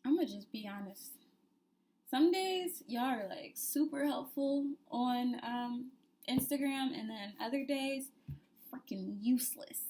I'm gonna just be honest. Some days y'all are like super helpful on Instagram, and then other days, freaking useless.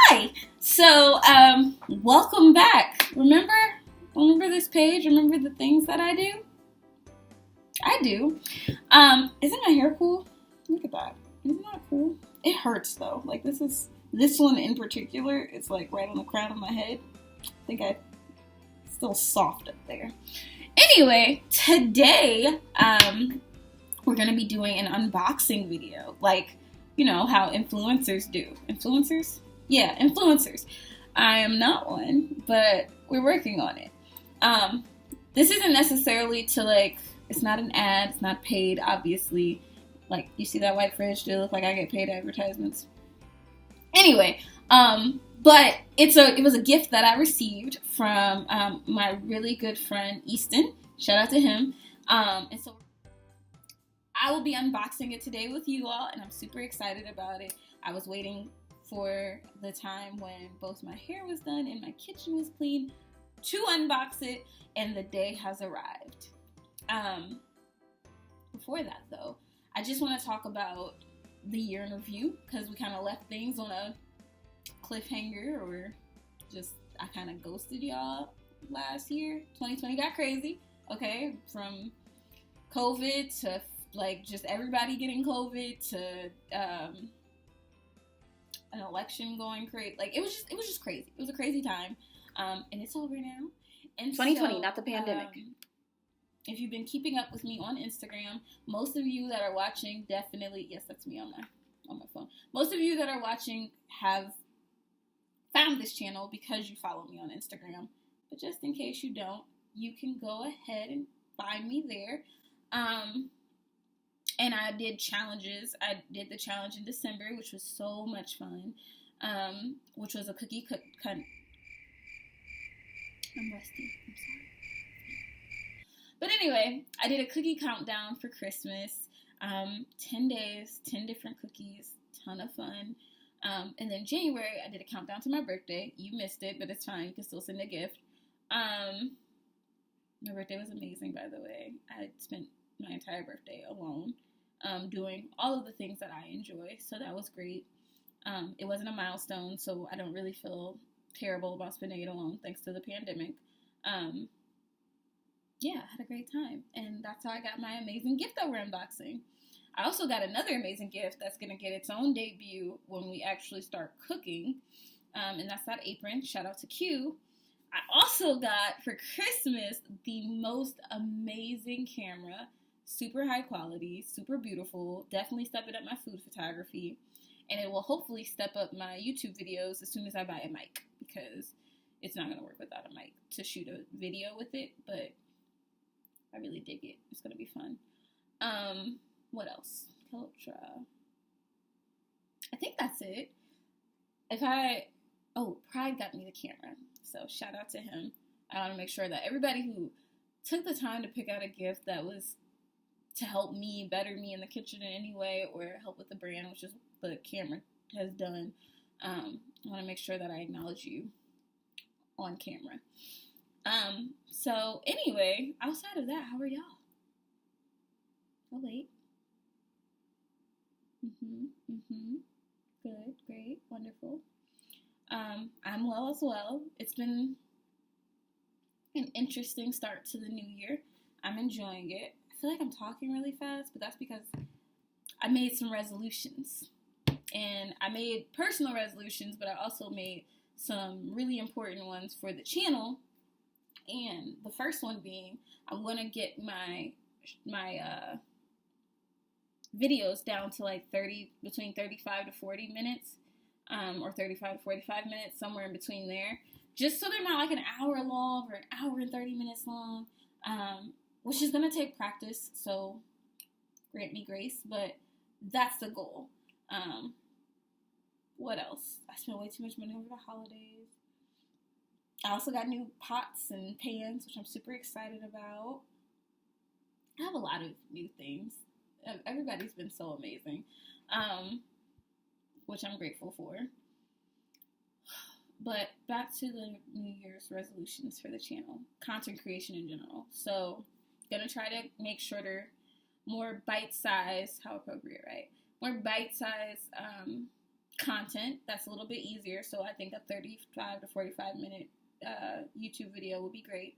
Hi. So, welcome back. Remember this page? Remember the things that I do? I do. Isn't my hair cool? Look at that. Isn't that cool? It hurts though. Like this one in particular. It's like right on the crown of my head. I think I still soft up there. Anyway, today, we're gonna be doing an unboxing video, like how influencers do. Influencers? Yeah, influencers. I am not one, but we're working on it. This isn't necessarily to it's not an ad, it's not paid, obviously. Like, you see that white fridge? Do it look like I get paid advertisements? Anyway, but it was a gift that I received from my really good friend Easton. Shout out to him. And so I will be unboxing it today with you all, and I'm super excited about it. I was waiting for the time when both my hair was done and my kitchen was clean to unbox it, and the day has arrived. Before that, though, I just want to talk about the year in review, because we kind of left things on a cliffhanger, or just I kind of ghosted y'all last year. 2020 got crazy, okay? From COVID to just everybody getting COVID to an election going crazy. It was just crazy. It was a crazy time, and it's over now. And 2020, not the pandemic. If you've been keeping up with me on Instagram, most of you that are watching definitely, yes, that's me on my phone. Most of you that are watching have found this channel because you follow me on Instagram. But just in case you don't, you can go ahead and find me there. And I did challenges. I did the challenge in December, which was so much fun. Which was a cookie cut. I'm rusty. I'm sorry. But anyway, I did a cookie countdown for Christmas. 10 days, 10 different cookies. Ton of fun. And then January, I did a countdown to my birthday. You missed it, but it's fine. You can still send a gift. My birthday was amazing, by the way. I spent my entire birthday alone, doing all of the things that I enjoy. So that was great. It wasn't a milestone, so I don't really feel terrible about spending it alone, thanks to the pandemic. Yeah, I had a great time. And that's how I got my amazing gift that we're unboxing. I also got another amazing gift that's going to get its own debut when we actually start cooking. And that's that apron. Shout out to Q. I also got for Christmas the most amazing camera. Super high quality, super beautiful. Definitely stepping up my food photography. And it will hopefully step up my YouTube videos as soon as I buy a mic, because it's not going to work without a mic to shoot a video with it. But I really dig it. It's going to be fun. What else? Keltra. I think that's it. Pride got me the camera. So shout out to him. I want to make sure that everybody who took the time to pick out a gift that was to help me, better me in the kitchen in any way, or help with the brand, which is the camera has done. I want to make sure that I acknowledge you on camera. So anyway, outside of that, how are y'all? Oh, wait. Good, great, wonderful. I'm well as well. It's been an interesting start to the new year. I'm enjoying it. I feel like I'm talking really fast, but that's because I made some resolutions. And I made personal resolutions, but I also made some really important ones for the channel. And the first one being, I want to get my videos down to like between 35 to 40 minutes, or 35 to 45 minutes, somewhere in between there. Just so they're not like an hour long or an hour and 30 minutes long, which is going to take practice, so grant me grace, but that's the goal. What else? I spent way too much money over the holidays. I also got new pots and pans, which I'm super excited about. I have a lot of new things. Everybody's been so amazing, which I'm grateful for. But back to the New Year's resolutions for the channel, content creation in general. So, gonna try to make shorter, more bite-sized, how appropriate, right? More bite-sized content that's a little bit easier. So I think a 35 to 45 minute YouTube video would be great.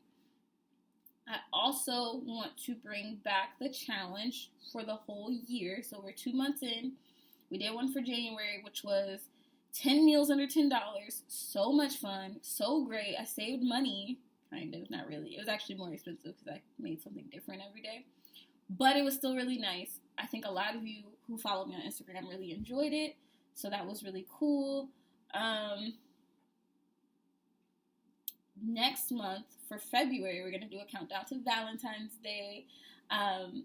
I also want to bring back the challenge for the whole year. So we're 2 months in. We did one for January, which was 10 meals under $10. So much fun. So great. I saved money. Kind of. Not really. It was actually more expensive because I made something different every day. But it was still really nice. I think a lot of you who follow me on Instagram really enjoyed it. So that was really cool. Next month, for February, we're going to do a countdown to Valentine's Day. And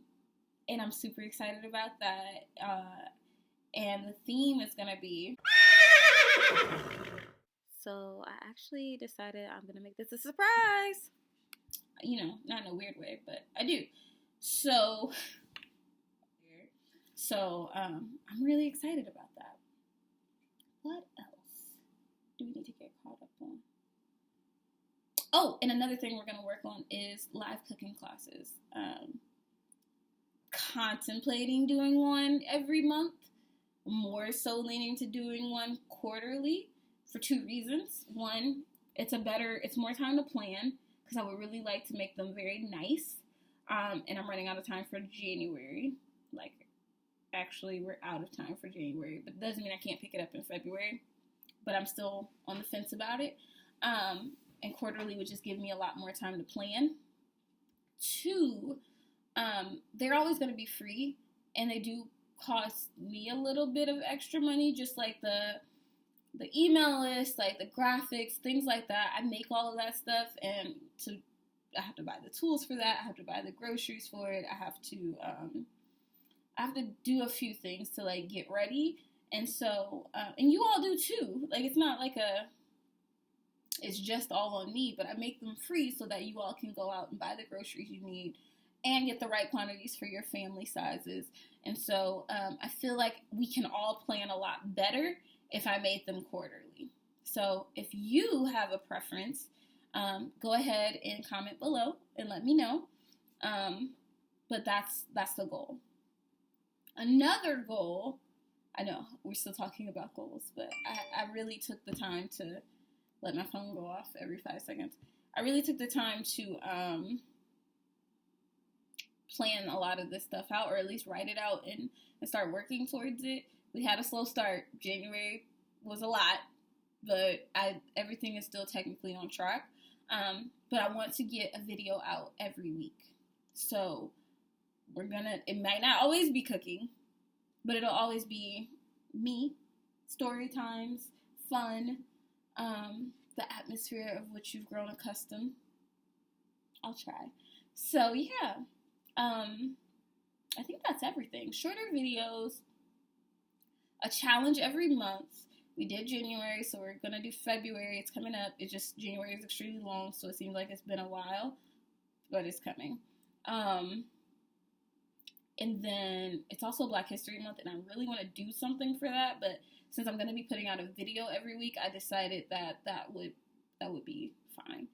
I'm super excited about that. And the theme is going to be... So I actually decided I'm going to make this a surprise. You know, not in a weird way, but I do. So I'm really excited about that. What else do we need to get caught up on? Oh, and another thing we're going to work on is live cooking classes. Contemplating doing one every month, more so leaning to doing one quarterly for 2 reasons. One, it's more time to plan because I would really like to make them very nice. And I'm running out of time for January. Actually, we're out of time for January, but it doesn't mean I can't pick it up in February. But I'm still on the fence about it. And quarterly would just give me a lot more time to plan. 2, they're always going to be free, and they do cost me a little bit of extra money, just like the email list, like the graphics, things like that. I make all of that stuff, and I have to buy the tools for that. I have to buy the groceries for it. I have to do a few things to like get ready, and so and you all do too. Like it's not like it's just all on me, but I make them free so that you all can go out and buy the groceries you need and get the right quantities for your family sizes. And so I feel like we can all plan a lot better if I made them quarterly. So if you have a preference, go ahead and comment below and let me know. But that's the goal. Another goal, I know we're still talking about goals, but I really took the time to let my phone go off every 5 seconds. I really took the time to plan a lot of this stuff out, or at least write it out and start working towards it. We had a slow start. January was a lot, but everything is still technically on track. But I want to get a video out every week. So it might not always be cooking, but it'll always be me, story times, fun, the atmosphere of which you've grown accustomed. I'll try. So yeah, I think that's everything. Shorter videos, a challenge every month. We did January, so we're gonna do February. It's coming up. It's just January is extremely long, so it seems like it's been a while, but it's coming. And then it's also Black History Month, and I really want to do something for that, but since I'm going to be putting out a video every week, I decided that would be fine.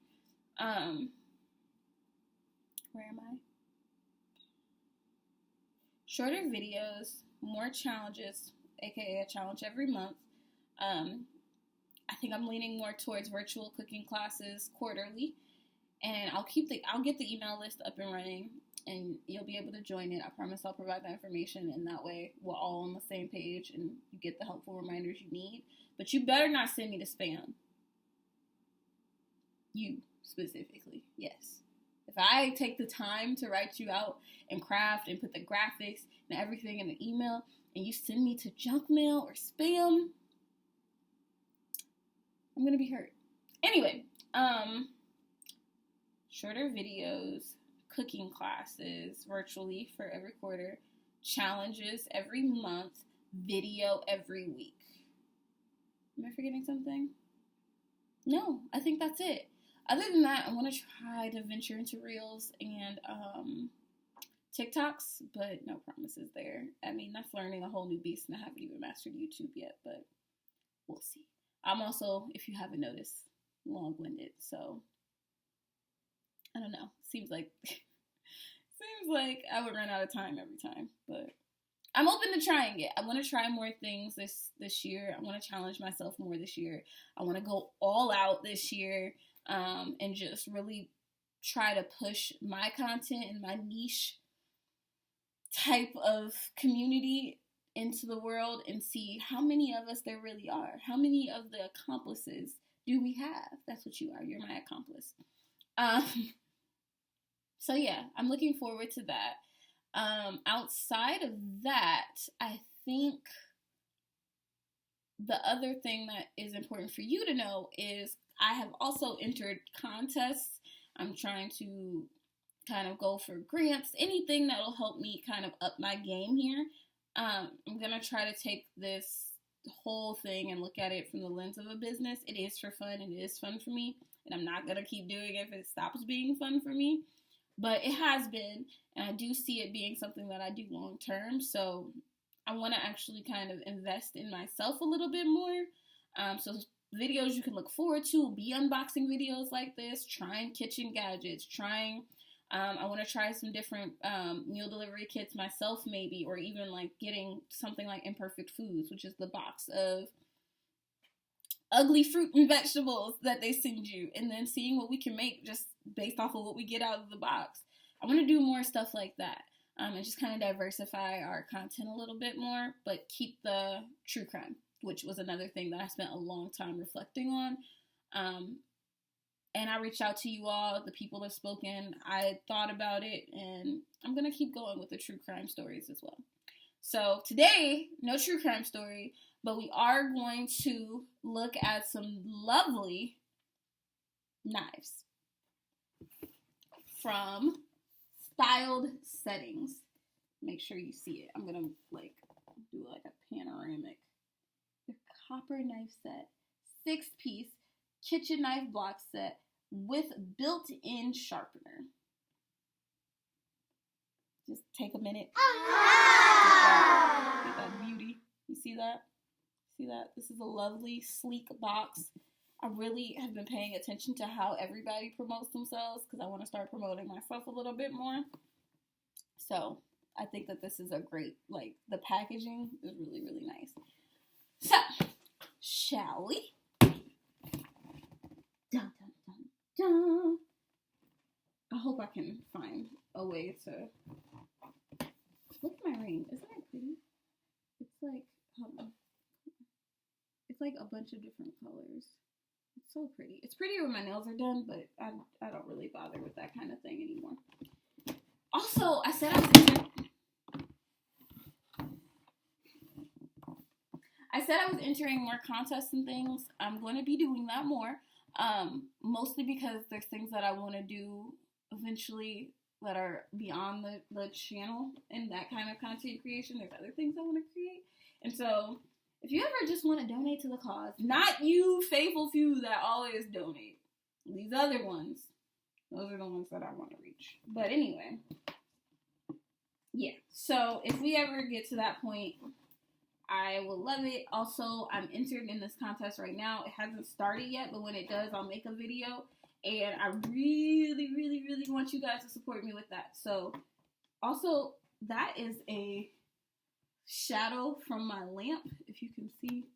Where am I? Shorter videos, more challenges, aka a challenge every month. I think I'm leaning more towards virtual cooking classes quarterly, and I'll get the email list up and running, and you'll be able to join it. I promise I'll provide that information, and that way we're all on the same page and you get the helpful reminders you need. But you better not send me to spam. you specifically, yes. If I take the time to write you out and craft and put the graphics and everything in an email, and you send me to junk mail or spam, I'm gonna be hurt. Anyway, shorter videos, cooking classes virtually for every quarter, challenges every month, video every week. Am I forgetting something? No, I think that's it. Other than that, I want to try to venture into Reels and TikToks, but no promises there. I mean, that's learning a whole new beast, and I haven't even mastered YouTube yet, but we'll see. I'm also, if you haven't noticed, long-winded, so I don't know. Seems like I would run out of time every time, but I'm open to trying it. I want to try more things this year. I want to challenge myself more this year. I want to go all out this year, and just really try to push my content and my niche type of community into the world and see how many of us there really are. How many of the accomplices do we have? That's what you are. You're my accomplice. So yeah, I'm looking forward to that. Outside of that, I think the other thing that is important for you to know is I have also entered contests. I'm trying to kind of go for grants, anything that'll help me kind of up my game here. I'm going to try to take this whole thing and look at it from the lens of a business. It is for fun, and it is fun for me, and I'm not going to keep doing it if it stops being fun for me. But it has been, and I do see it being something that I do long term. So I want to actually kind of invest in myself a little bit more. So videos you can look forward to will be unboxing videos like this, trying kitchen gadgets, I want to try some different meal delivery kits myself maybe, or even like getting something like Imperfect Foods, which is the box of ugly fruit and vegetables that they send you, and then seeing what we can make just based off of what we get out of the box. I want to do more stuff like that, and just kind of diversify our content a little bit more, but keep the true crime, which was another thing that I spent a long time reflecting on. And I reached out to you all, the people that have spoken. I thought about it, and I'm going to keep going with the true crime stories as well. So today, no true crime story, but we are going to look at some lovely knives from Styled Settings. Make sure you see it. I'm going to do a panoramic. The copper knife set, 6-piece kitchen knife block set with built-in sharpener. Just take a minute. Get that beauty. You see that? See that? This is a lovely, sleek box. I really have been paying attention to how everybody promotes themselves because I want to start promoting myself a little bit more. So I think that this is a great, the packaging is really, really nice. So, shall we? Dun, dun, dun, dun. I hope I can find a way to... Look at my ring. Isn't it pretty? It's hold on. It's a bunch of different colors. It's so pretty. It's prettier when my nails are done, but I don't really bother with that kind of thing anymore. Also, I said I was entering more contests and things. I'm going to be doing that more. Mostly because there's things that I want to do eventually that are beyond the channel and that kind of content creation. There's other things I want to create. And so, if you ever just want to donate to the cause, not you faithful few that always donate. These other ones, those are the ones that I want to reach. But anyway, yeah. So, if we ever get to that point, I will love it. Also, I'm entered in this contest right now. It hasn't started yet, but when it does, I'll make a video. And I really, really, really want you guys to support me with that. So, also, that is a shadow from my lamp. If you can see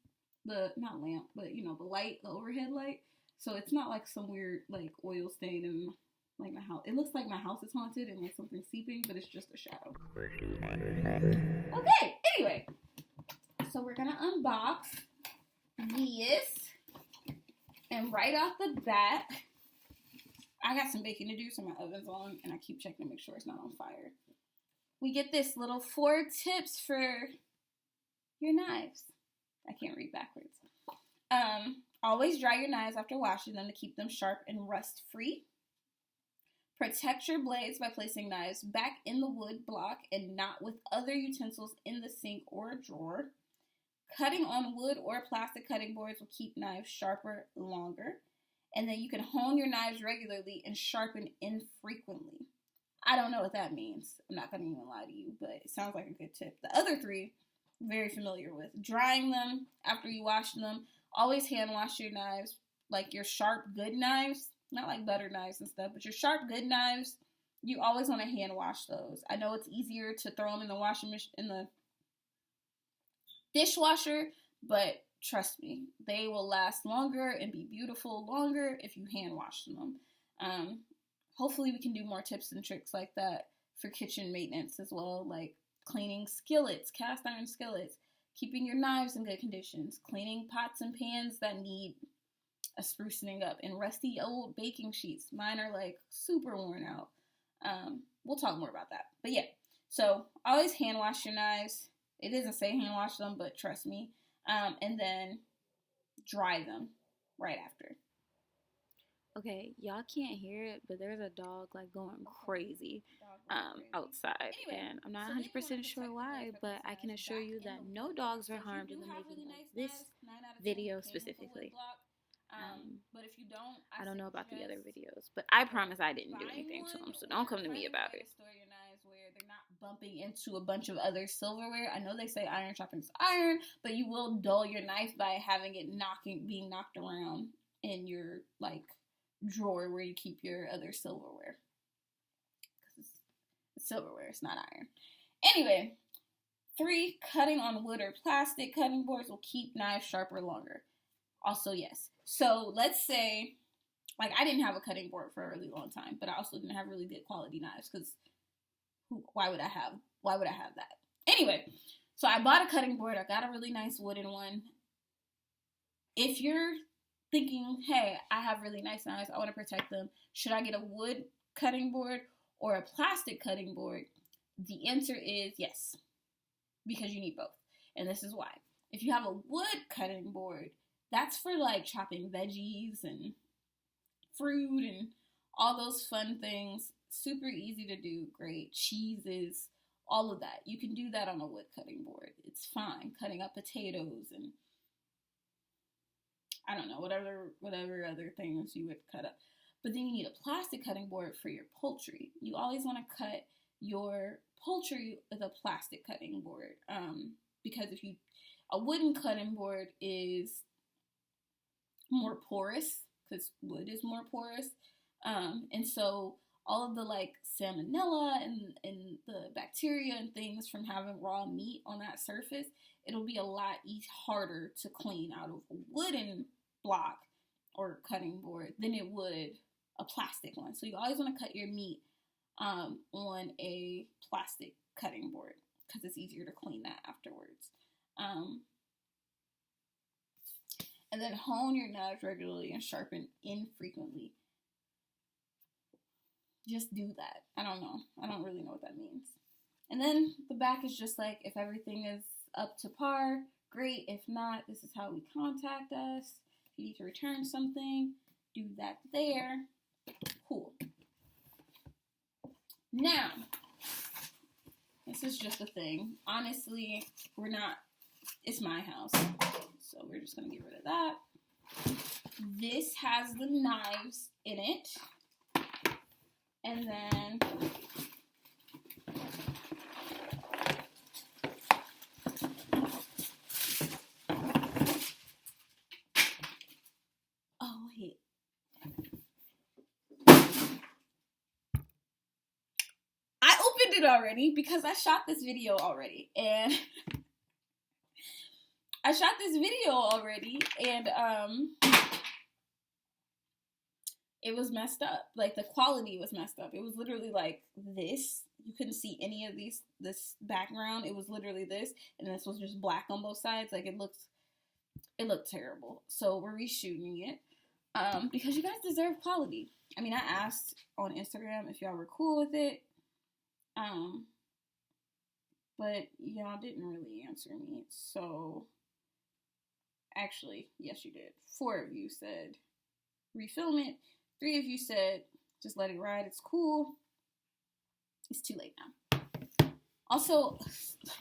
not lamp, but the light, the overhead light. So, it's not like some weird, oil stain in my house. It looks like my house is haunted and something's seeping, but it's just a shadow. Okay, anyway. So we're going to unbox this, and right off the bat, I got some baking to do, so my oven's on, and I keep checking to make sure it's not on fire. We get this little 4 tips for your knives. I can't read backwards. Always dry your knives after washing them to keep them sharp and rust-free. Protect your blades by placing knives back in the wood block and not with other utensils in the sink or drawer. Cutting on wood or plastic cutting boards will keep knives sharper longer. And then you can hone your knives regularly and sharpen infrequently. I don't know what that means. I'm not going to even lie to you, but it sounds like a good tip. The other 3, I'm very familiar with. Drying them after you wash them. Always hand wash your knives, like your sharp, good knives. Not like butter knives and stuff, but your sharp, good knives, you always want to hand wash those. I know it's easier to throw them in the washing machine, in the dishwasher, but trust me, they will last longer and be beautiful longer if you hand wash them. Hopefully we can do more tips and tricks like that for kitchen maintenance as well, like cleaning skillets, cast iron skillets, keeping your knives in good conditions, cleaning pots and pans that need a sprucing up, and rusty old baking sheets. Mine are like super worn out. We'll talk more about that. But yeah, so always hand wash your knives. It doesn't say hand wash them, but trust me. And then dry them right after. Okay, y'all can't hear it, but there's a dog like going crazy outside, and I'm not 100% sure why, but I can assure you that no dogs were harmed in the making of this video specifically. But if you don't, I don't know about the other videos, but I promise I didn't do anything to them, so don't come to me about it. Store your knives where they're not bumping into a bunch of other silverware. I know they say iron sharpens iron, but you will dull your knife by having it being knocked around in your like drawer where you keep your other silverware. Because it's silverware, it's not iron. Anyway, 3, cutting on wood or plastic cutting boards will keep knives sharper longer. Also, yes. So let's say, like, I didn't have a cutting board for a really long time, but I also didn't have really good quality knives because why would I have that? Anyway, so I bought a cutting board. I got a really nice wooden one. If you're thinking, hey, I have really nice knives, I want to protect them, should I get a wood cutting board or a plastic cutting board? The answer is yes, because you need both. And this is why. If you have a wood cutting board, that's for like chopping veggies and fruit and all those fun things. Super easy to do, great. Cheeses, all of that. You can do that on a wood cutting board. It's fine. Cutting up potatoes and I don't know, whatever other things you would cut up. But then you need a plastic cutting board for your poultry. You always want to cut your poultry with a plastic cutting board. Because a wooden cutting board is more porous, because wood is more porous. And so all of the like salmonella and the bacteria and things from having raw meat on that surface, it'll be a lot harder to clean out of a wooden block or cutting board than it would a plastic one. So you always want to cut your meat on a plastic cutting board because it's easier to clean that afterwards. And then hone your knives regularly and sharpen infrequently. Just do that. I don't know. I don't really know what that means. And then the back is just like, if everything is up to par, great. If not, this is how we contact us. If you need to return something, do that there. Cool. Now, this is just a thing. Honestly, it's my house. So we're just going to get rid of that. This has the knives in it. And then wait. I opened it already because I shot this video already. And it was messed up. Like, the quality was messed up. It was literally like this. You couldn't see any of this background. It was literally this, and this was just black on both sides. Like, it looked terrible. So we're reshooting it. because you guys deserve quality. I mean, I asked on Instagram if y'all were cool with it, but y'all didn't really answer me. So, actually, yes, you did. 4 of you said refilm it. 3 of you said just let it ride. It's cool. It's too late now. Also,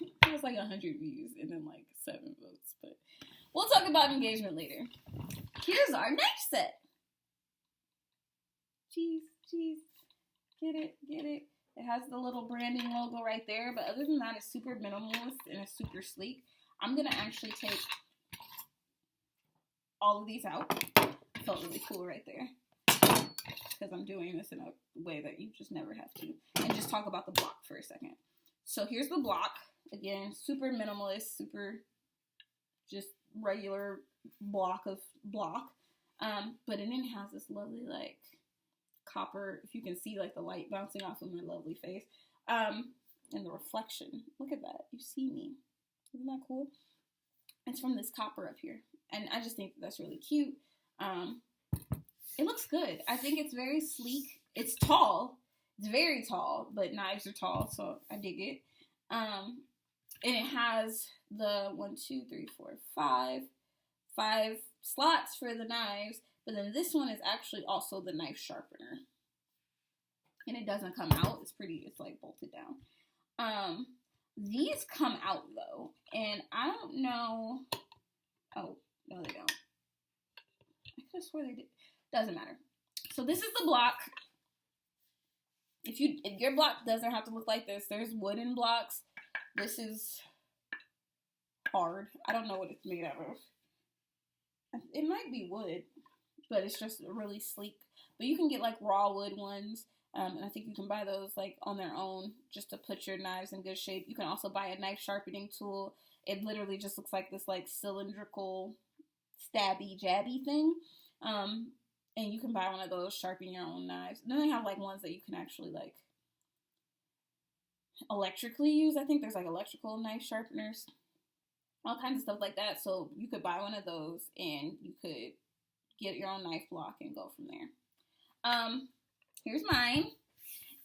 it was like 100 views and then like 7 votes, but we'll talk about engagement later. Here's our knife set. Cheese. Get it. It has the little branding logo right there, but other than that, it's super minimalist and it's super sleek. I'm gonna actually take all of these out. It felt really cool right there because I'm doing this in a way that you just never have to. And just talk about the block for a second. So here's the block. Again, super minimalist, super just regular block. But it then has this lovely like copper, if you can see like the light bouncing off of my lovely face, and the reflection. Look at that. You see me. Isn't that cool? It's from this copper up here. And I just think that's really cute. It looks good. I think it's very sleek. It's tall. It's very tall, but knives are tall, so I dig it. And it has the 5 slots for the knives, but then this one is actually also the knife sharpener. And it doesn't come out. It's like bolted down. These come out though, and I don't know. Oh, no, they don't. I could have swore they did. Doesn't matter. So this is the block. If your block doesn't have to look like this, there's wooden blocks. This is hard. I don't know what it's made out of. It might be wood, but it's just really sleek. But you can get like raw wood ones, and I think you can buy those like on their own just to put your knives in good shape. You can also buy a knife sharpening tool. It literally just looks like this like cylindrical stabby jabby thing. And you can buy one of those, sharpen your own knives. Then they have like ones that you can actually like electrically use. I think there's like electrical knife sharpeners, all kinds of stuff like that. So you could buy one of those and you could get your own knife block and go from there. Here's mine.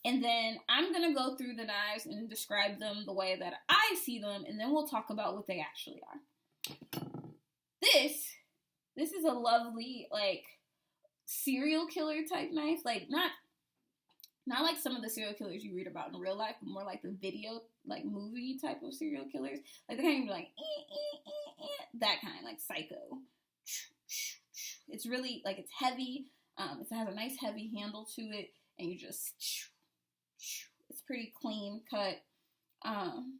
And then I'm going to go through the knives and describe them the way that I see them. And then we'll talk about what they actually are. This is a lovely, like, serial killer type knife. Like, not like some of the serial killers you read about in real life, but more like the video, like, movie type of serial killers. Like, the kind of like, that kind, like Psycho. It's really, like, it's heavy. It has a nice heavy handle to it. And you just, it's pretty clean cut. And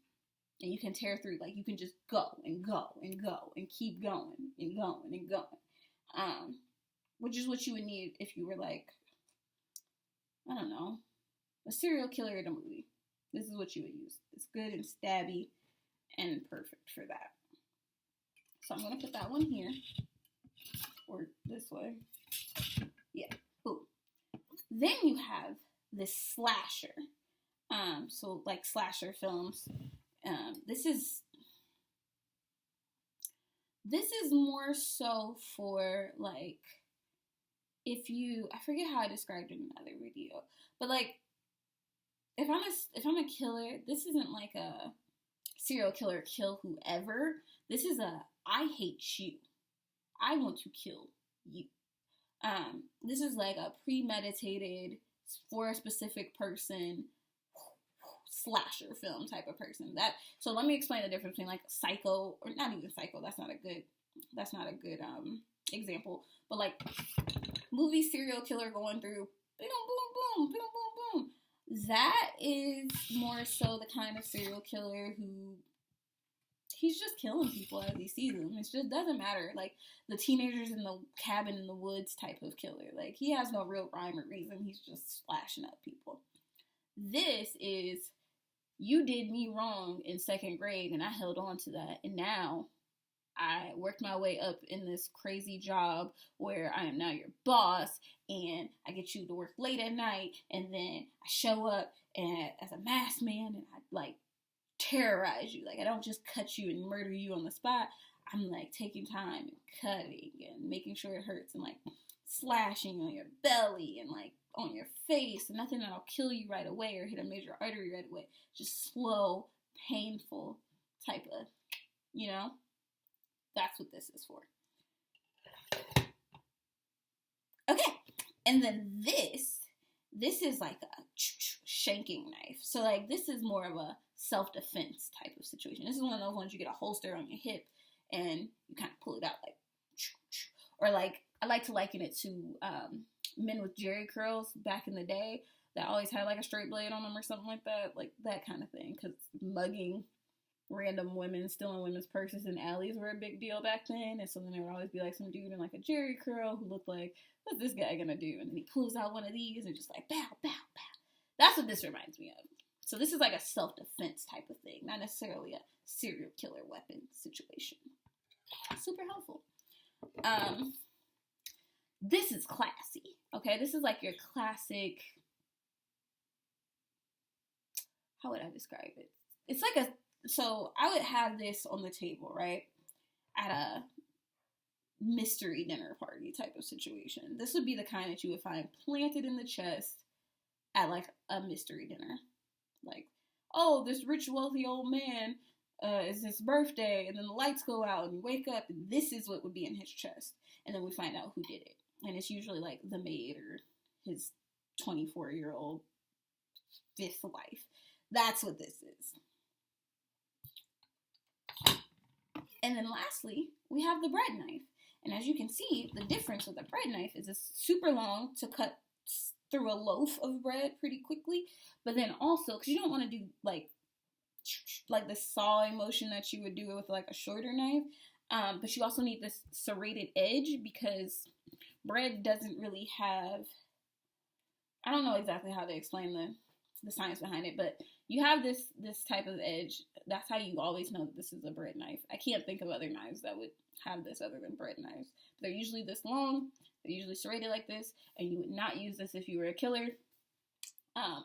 you can tear through, like, you can just go and go and go and keep going and going and going. Which is what you would need if you were, like, I don't know, a serial killer in a movie. This is what you would use. It's good and stabby and perfect for that. So I'm going to put that one here. Or this way. Yeah, boom. Then you have this slasher. So, like, slasher films. This is more so for, like, I forget how I described it in another video, but, like, if I'm a killer, this isn't like a serial killer kill whoever. This is I hate you. I want to kill you. This is like a premeditated, for a specific person, slasher film type of person. So let me explain the difference between like Psycho, or not even Psycho. That's not a good example. But like movie serial killer going through boom boom boom boom boom boom. That is more so the kind of serial killer who he's just killing people as he sees them. It just doesn't matter. Like the teenagers in the cabin in the woods type of killer. Like he has no real rhyme or reason. He's just slashing up people. This is, you did me wrong in 2nd grade and I held on to that. And now I worked my way up in this crazy job where I am now your boss and I get you to work late at night and then I show up and as a masked man and I like terrorize you. Like I don't just cut you and murder you on the spot. I'm like taking time and cutting and making sure it hurts and like slashing on your belly and like on your face, and nothing that'll kill you right away or hit a major artery right away. Just slow, painful type of, that's what this is for. Okay, and then this is like a shanking knife. So like this is more of a self-defense type of situation. This is one of those ones you get a holster on your hip and you kind of pull it out like, or like I like to liken it to men with jerry curls back in the day that always had like a straight blade on them or something like that kind of thing. Because mugging random women, stealing women's purses in alleys were a big deal back then. And so then there would always be like some dude in like a jerry curl who looked like, what's this guy gonna do? And then he pulls out one of these and just like, bow, bow, bow. That's what this reminds me of. So this is like a self-defense type of thing, not necessarily a serial killer weapon situation. Super helpful. This is classy, okay? This is like your classic, how would I describe it? It's like so I would have this on the table, right? At a mystery dinner party type of situation. This would be the kind that you would find planted in the chest at like a mystery dinner. Like, oh, this rich, wealthy old man, it's his birthday, and then the lights go out and you wake up and this is what would be in his chest. And then we find out who did it. And it's usually like the maid or his 24-year-old fifth wife. That's what this is. And then lastly, we have the bread knife. And as you can see, the difference with the bread knife is it's super long to cut through a loaf of bread pretty quickly. But then also, because you don't want to do like the sawing motion that you would do with like a shorter knife. But you also need this serrated edge because bread doesn't really have, I don't know exactly how to explain the science behind it, but you have this type of edge. That's how you always know that this is a bread knife. I can't think of other knives that would have this other than bread knives. They're usually this long, they're usually serrated like this, and you would not use this if you were a killer,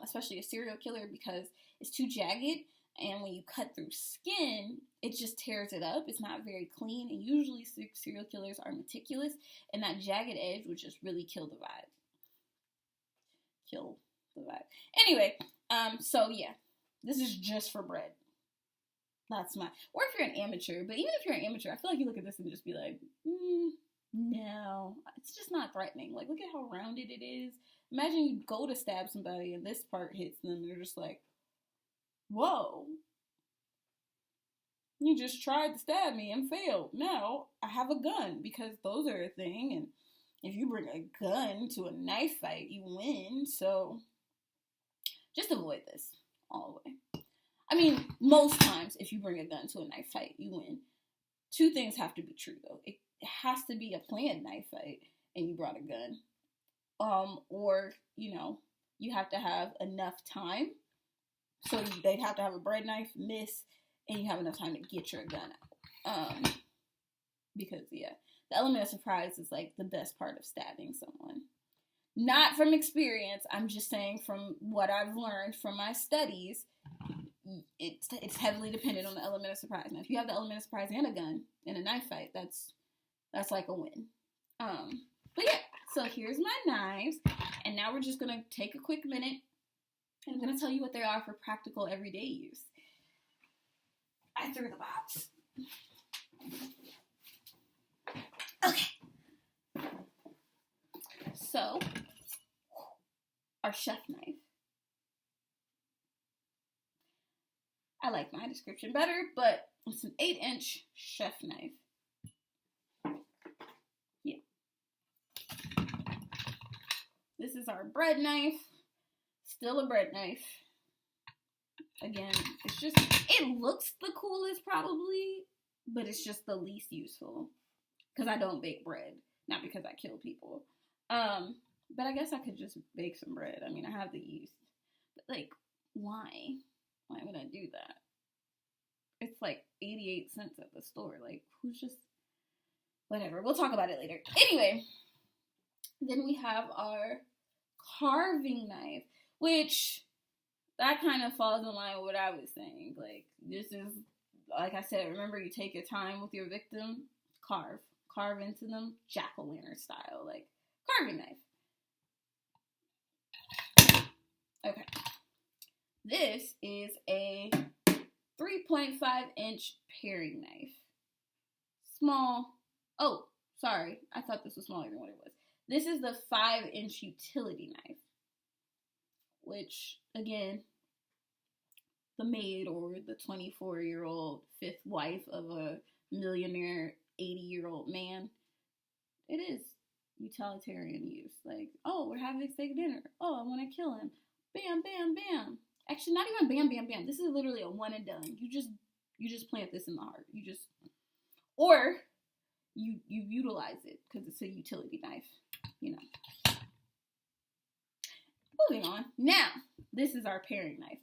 especially a serial killer, because it's too jagged. And when you cut through skin, it just tears it up. It's not very clean. And usually serial killers are meticulous. And that jagged edge would just really kill the vibe. Anyway, so yeah. This is just for bread. That's my... Or if you're an amateur. But even if you're an amateur, I feel like you look at this and just be like, no. It's just not threatening. Like, look at how rounded it is. Imagine you go to stab somebody and this part hits them and they're just like, whoa, you just tried to stab me and failed. Now I have a gun because those are a thing. And if you bring a gun to a knife fight, you win. So just avoid this all the way. I mean, most times if you bring a gun to a knife fight, you win. Two things have to be true though. It has to be a planned knife fight and you brought a gun. Or, you have to have enough time. So they'd have to have a bread knife, miss, and you have enough time to get your gun out. Because, yeah, the element of surprise is, like, the best part of stabbing someone. Not from experience. I'm just saying from what I've learned from my studies, it's heavily dependent on the element of surprise. Now, if you have the element of surprise and a gun in a knife fight, that's like a win. But, yeah, so here's my knives. And now we're just going to take a quick minute. I'm going to tell you what they are for practical everyday use. I threw the box. Okay. So, our chef knife. I like my description better, but it's an 8-inch chef knife. Yeah. This is our bread knife. Still a bread knife. Again, it looks the coolest probably, but it's just the least useful. Because I don't bake bread. Not because I kill people. But I guess I could just bake some bread. I mean, I have the yeast. But, like, why? Why would I do that? It's like 88 cents at the store. Like, who's just... Whatever. We'll talk about it later. Anyway. Then we have our carving knife. Which, that kind of falls in line with what I was saying. Like, this is, like I said, remember you take your time with your victim, carve into them, jack-o'-lantern style. Like, carving knife. Okay. This is a 3.5-inch paring knife. Small. Oh, sorry. I thought this was smaller than what it was. This is the 5-inch utility knife. Which, again, the maid or the 24-year-old fifth wife of a millionaire 80-year-old man, it is utilitarian use. Like, oh, we're having steak dinner. Oh, I want to kill him. Bam, bam, bam. Actually, not even bam, bam, bam. This is literally a one and done. You just plant this in the heart. Or you utilize it because it's a utility knife, you know. Moving on. Now, this is our paring knife.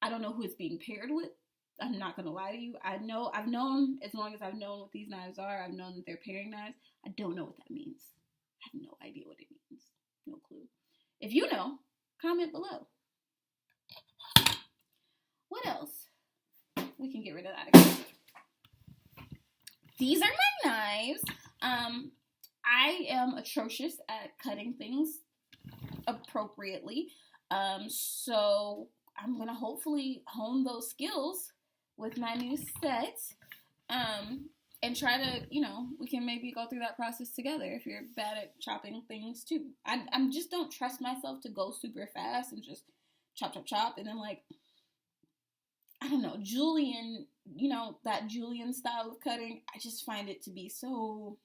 I don't know who it's being paired with. I'm not going to lie to you. I've known, as long as I've known what these knives are, I've known that they're paring knives. I don't know what that means. I have no idea what it means. No clue. If you know, comment below. What else? We can get rid of that again. These are my knives. I am atrocious at cutting things appropriately. So I'm going to hopefully hone those skills with my new set. And try to, we can maybe go through that process together if you're bad at chopping things too. I just don't trust myself to go super fast and just chop, chop, chop. And then I don't know, Julian, that Julian style of cutting, I just find it to be so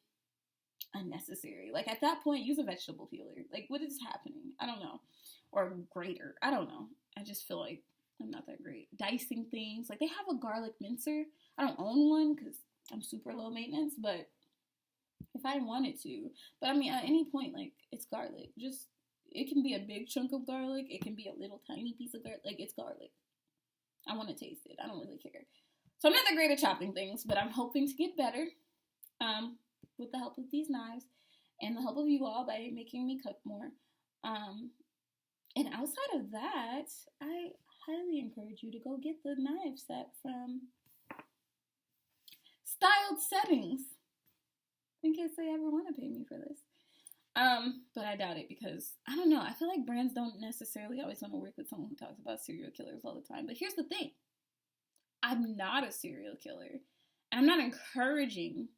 unnecessary. Like, at that point, use a vegetable peeler. Like, what is happening? I don't know. Or a grater. I don't know. I just feel like I'm not that great. Dicing things. Like, they have a garlic mincer. I don't own one because I'm super low maintenance, but if I wanted to. But, I mean, at any point, like, it's garlic. It can be a big chunk of garlic. It can be a little tiny piece of garlic. Like, it's garlic. I want to taste it. I don't really care. So I'm not that great at chopping things, but I'm hoping to get better with the help of these knives and the help of you all by making me cook more. And outside of that, I highly encourage you to go get the knife set from Styled Settings in case they ever want to pay me for this. But I doubt it because, I don't know, I feel like brands don't necessarily always want to work with someone who talks about serial killers all the time. But here's the thing. I'm not a serial killer. And I'm not encouraging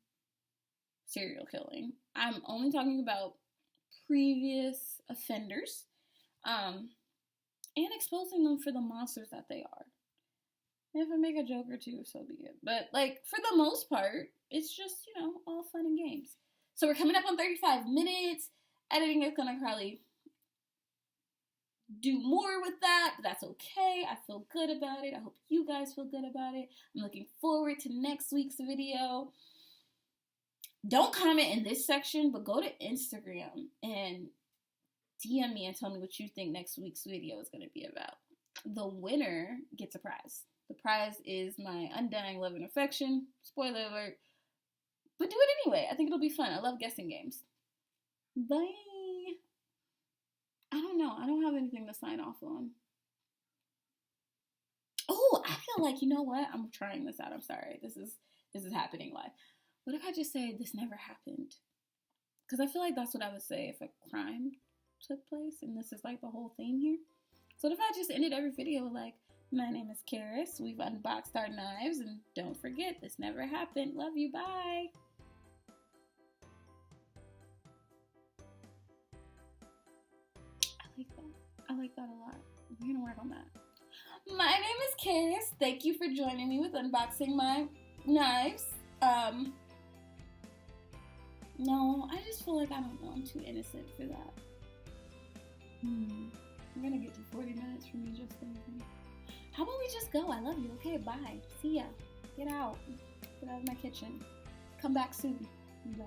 serial killing. I'm only talking about previous offenders, and exposing them for the monsters that they are. If I make a joke or two, so be it. But, for the most part, it's just, all fun and games. So we're coming up on 35 minutes. Editing is going to probably do more with that, but that's okay. I feel good about it. I hope you guys feel good about it. I'm looking forward to next week's video. Don't comment in this section, but go to Instagram and DM me and tell me what you think next week's video is going to be about. The winner gets a prize. The prize is my undying love and affection. Spoiler alert. But do it anyway. I think it'll be fun. I love guessing games. Bye. I don't know. I don't have anything to sign off on. Oh, I feel like, you know what? I'm trying this out. I'm sorry. This is happening live. What if I just say this never happened? Because I feel like that's what I would say if a crime took place, and this is the whole theme here. So what if I just ended every video with my name is Karis, we've unboxed our knives, and don't forget, this never happened. Love you, bye. I like that a lot. We're gonna work on that. My name is Karis. Thank you for joining me with unboxing my knives. No, I just feel like I'm too innocent for that. I'm gonna get to 40 minutes from me just thinking. How about we just go? I love you. Okay, bye. See ya. Get out. Get out of my kitchen. Come back soon. Bye.